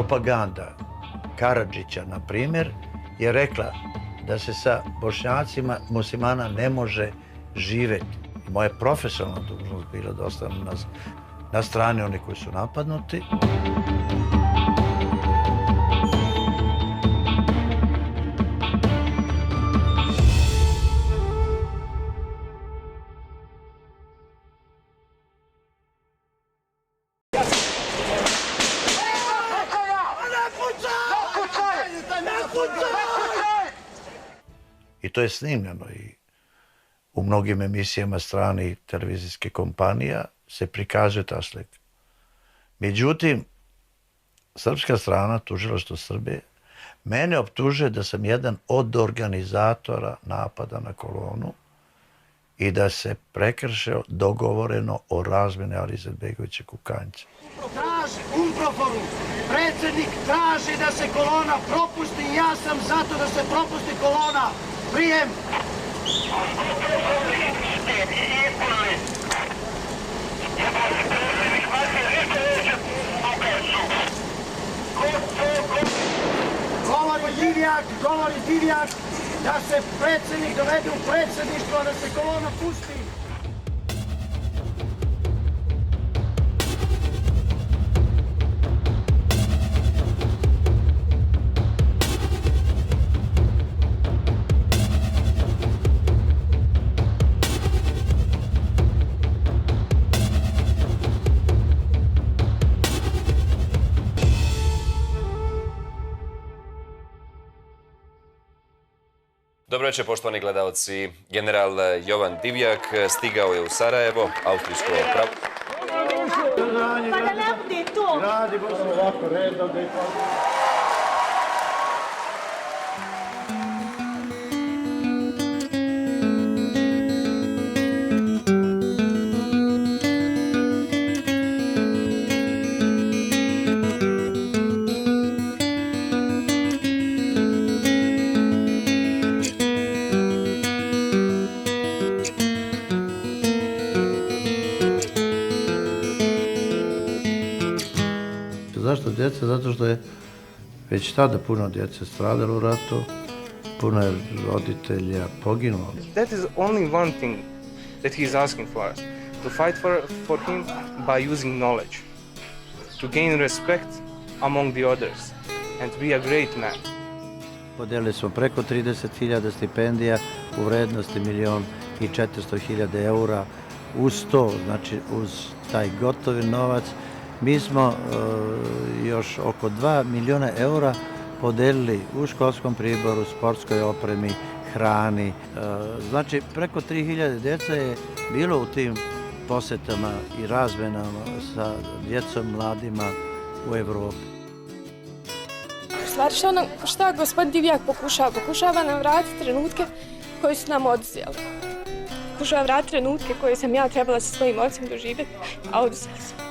propaganda Karadžića, na primjer, je rekla da se sa Bošnjacima muslimana ne može živjeti. Moja profesionalna dužnost bila da ostanem na strani oni koji su napadnuti. I to je snimljeno i u mnogim emisijama stranih televizijskih kompanija se prikazuje ta slika. Međutim, srpska strana, tužilaštvo Srbije, mene optužuje da sam jedan od organizatora napada na kolonu i da se prekršio dogovoreno o razmjeni Ali Izetbegovića Kukanjca. Umproforu, predsjednik traži da se kolona propusti i ja sam zato da se propusti kolona. Prijem! Govori Divjak, da se predsjednik dovede u predsjedništvo, da se kolona pusti. Dobro večer, poštovani gledalci. General Jovan Divjak stigao je u Sarajevo, austrijsko pravo. Pa da ne bude to! Radi, Bože, ovako redom da je pa... Zašto djeca? Zato što je već tada puno djece stradalo u ratu, puno je roditelja poginulo. That is only one thing that he is asking for us, to fight for him by using knowledge, to gain respect among the others and to be a great man. Podijelili smo preko 30.000 stipendija u vrednosti 1.400.000 eura. Uz to, znači uz taj gotovi novac, mi smo još oko 2 miliona eura podelili u školskom priboru, sportskoj opremi, hrani. Znači, preko 3.000 djeca je bilo u tim posetama i razmenama sa djecom, mladima u Evropi. Stvari šta gospodin Divjak pokušava? Pokušava nam vratiti trenutke koje su nam oduzeli. Pokušava vratiti trenutke koje sam ja trebala sa svojim ocem doživjeti, a oduzeli sam.